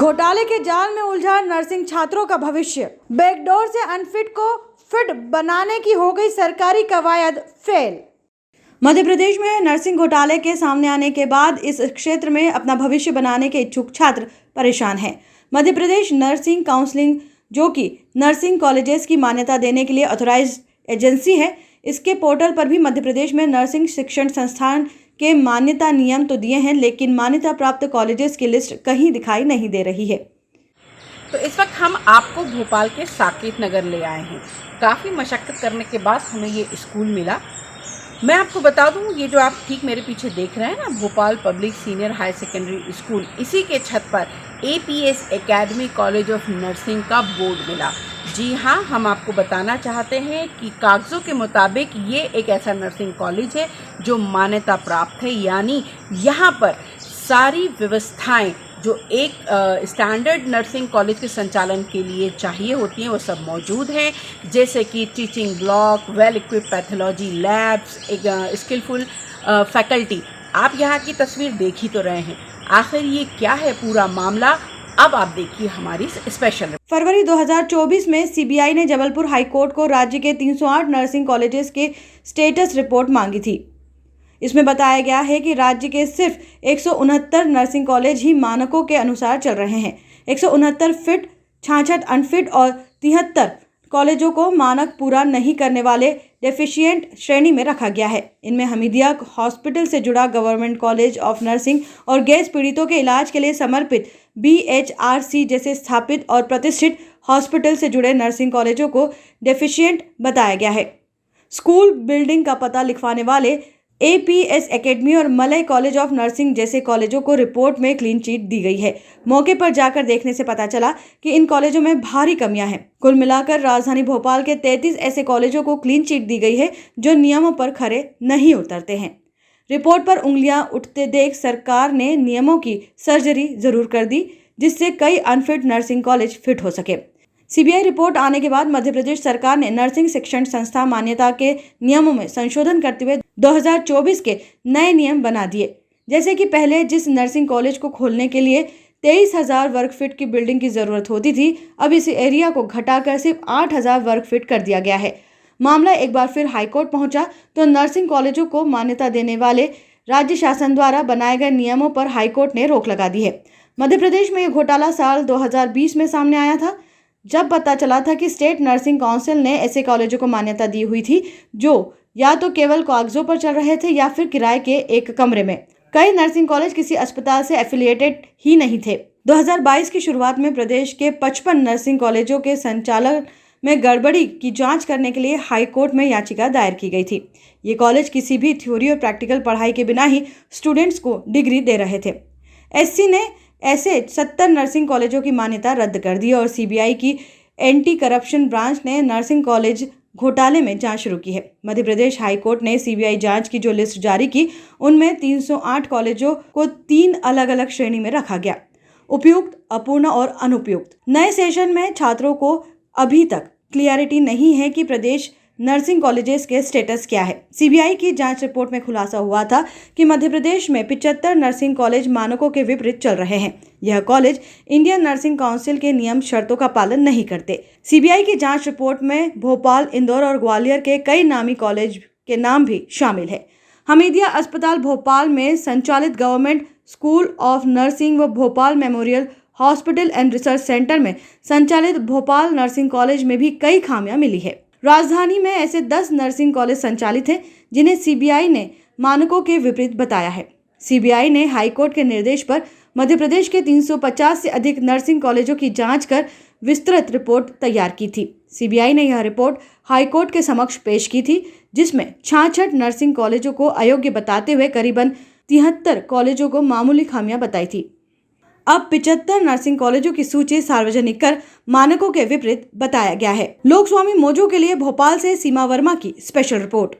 घोटाले के जाल में उलझा नर्सिंग छात्रों का भविष्य। बैकडोर से अनफिट को फिट बनाने की हो गई सरकारी कवायद फेल। मध्य प्रदेश में नर्सिंग घोटाले के सामने आने के बाद इस क्षेत्र में अपना भविष्य बनाने के इच्छुक छात्र परेशान हैं। मध्य प्रदेश नर्सिंग काउंसिल, जो कि नर्सिंग कॉलेजेस की मान्यता देने के लिए ऑथराइज्ड एजेंसी है, इसके पोर्टल पर भी मध्य प्रदेश में नर्सिंग शिक्षण संस्थान के मान्यता नियम तो दिए हैं, लेकिन मान्यता प्राप्त कॉलेजेस की लिस्ट कहीं दिखाई नहीं दे रही है। तो इस वक्त हम आपको भोपाल के साकेत नगर ले आए हैं। काफ़ी मशक्क़त करने के बाद हमें ये स्कूल मिला। मैं आपको बता दूं, ये जो आप ठीक मेरे पीछे देख रहे हैं ना, Bhopal public senior higher secondary school, इसी के छत पर APS academy college of nursing का बोर्ड मिला। जी हाँ, हम आपको बताना चाहते हैं कि कागज़ों के मुताबिक ये एक ऐसा नर्सिंग कॉलेज है जो मान्यता प्राप्त है, यानी यहाँ पर सारी व्यवस्थाएं जो एक स्टैंडर्ड नर्सिंग कॉलेज के संचालन के लिए चाहिए होती हैं वो सब मौजूद हैं, जैसे कि teaching block, well equipped pathology labs, एक स्किलफुल फैकल्टी। आप यहाँ की तस्वीर देख ही तो रहे हैं। आखिर ये क्या है पूरा मामला, अब आप देखिए हमारी स्पेशल। फरवरी 2024 में CBI ने जबलपुर हाईकोर्ट को राज्य के 308 नर्सिंग कॉलेजेस के स्टेटस रिपोर्ट मांगी थी। इसमें बताया गया है कि राज्य के सिर्फ 169 नर्सिंग कॉलेज ही मानकों के अनुसार चल रहे हैं। 169 फिट, 66 अनफिट और 73 कॉलेजों को मानक पूरा नहीं करने वाले डेफिशिएंट श्रेणी में रखा गया है। इनमें हमीदिया हॉस्पिटल से जुड़ा गवर्नमेंट कॉलेज ऑफ नर्सिंग और गैस पीड़ितों के इलाज के लिए समर्पित BHRC जैसे स्थापित और प्रतिष्ठित हॉस्पिटल से जुड़े नर्सिंग कॉलेजों को डेफिशिएंट बताया गया है। स्कूल बिल्डिंग का पता लिखवाने वाले APS एकेडमी और मलय कॉलेज ऑफ नर्सिंग जैसे कॉलेजों को रिपोर्ट में क्लीन चिट दी गई है। मौके पर जाकर देखने से पता चला कि इन कॉलेजों में भारी कमियां हैं। कुल मिलाकर राजधानी भोपाल के 33 ऐसे कॉलेजों को क्लीन चिट दी गई है जो नियमों पर खरे नहीं उतरते हैं। रिपोर्ट पर उंगलियां उठते देख सरकार ने नियमों की सर्जरी जरूर कर दी, जिससे कई अनफिट नर्सिंग कॉलेज फिट हो सके। CBI रिपोर्ट आने के बाद मध्य प्रदेश सरकार ने नर्सिंग शिक्षण संस्था मान्यता के नियमों में संशोधन करते हुए 2024 के नए नियम बना दिए। जैसे कि पहले जिस नर्सिंग कॉलेज को खोलने के लिए 23,000 वर्ग फीट की बिल्डिंग की जरूरत होती थी, अब इस एरिया को घटाकर सिर्फ 8,000 वर्ग फीट कर दिया गया है। मामला एक बार फिर हाईकोर्ट पहुंचा तो नर्सिंग कॉलेजों को मान्यता देने वाले राज्य शासन द्वारा बनाए गए नियमों पर हाईकोर्ट ने रोक लगा दी है। मध्य प्रदेश में यह घोटाला साल 2020 में सामने आया था, जब पता चला था कि स्टेट नर्सिंग काउंसिल ने ऐसे कॉलेजों को मान्यता दी हुई थी जो या तो केवल कागजों पर चल रहे थे या फिर किराए के एक कमरे में। कई नर्सिंग कॉलेज किसी अस्पताल से एफिलिएटेड ही नहीं थे। 2022 की शुरुआत में प्रदेश के 55 नर्सिंग कॉलेजों के संचालन में गड़बड़ी की जांच करने के लिए हाईकोर्ट में याचिका दायर की गई थी। ये कॉलेज किसी भी थ्योरी और प्रैक्टिकल पढ़ाई के बिना ही स्टूडेंट्स को डिग्री दे रहे थे। SC ने ऐसे 70 नर्सिंग कॉलेजों की मान्यता रद्द कर दी और CBI की एंटी करप्शन ब्रांच ने नर्सिंग कॉलेज घोटाले में जांच शुरू की है। मध्य प्रदेश हाईकोर्ट ने CBI जांच की जो लिस्ट जारी की, उनमें 308 कॉलेजों को 3 अलग अलग श्रेणी में रखा गया: उपयुक्त, अपूर्ण और अनुपयुक्त। नए सेशन में छात्रों को अभी तक क्लियरिटी नहीं है कि प्रदेश नर्सिंग कॉलेजेस के स्टेटस क्या है। CBI की जांच रिपोर्ट में खुलासा हुआ था कि मध्य प्रदेश में 75 नर्सिंग कॉलेज मानकों के विपरीत चल रहे हैं। यह कॉलेज इंडियन नर्सिंग काउंसिल के नियम शर्तों का पालन नहीं करते। CBI की जांच रिपोर्ट में भोपाल, इंदौर और ग्वालियर के कई नामी कॉलेज के नाम भी शामिल है। हमीदिया अस्पताल भोपाल में संचालित गवर्नमेंट स्कूल ऑफ नर्सिंग व Bhopal memorial hospital and research centre में संचालित भोपाल नर्सिंग कॉलेज में भी कई खामियां मिली है। राजधानी में ऐसे 10 नर्सिंग कॉलेज संचालित हैं जिन्हें CBI ने मानकों के विपरीत बताया है। CBI ने हाईकोर्ट के निर्देश पर मध्य प्रदेश के 350 से अधिक नर्सिंग कॉलेजों की जांच कर विस्तृत रिपोर्ट तैयार की थी। CBI ने यह रिपोर्ट हाईकोर्ट के समक्ष पेश की थी, जिसमें 66 नर्सिंग कॉलेजों को अयोग्य बताते हुए करीबन 73 कॉलेजों को मामूली खामियां बताई थी। अब 75 नर्सिंग कॉलेजों की सूची सार्वजनिक कर मानकों के विपरीत बताया गया है। लोकस्वामी मोजो के लिए भोपाल से सीमा वर्मा की स्पेशल रिपोर्ट।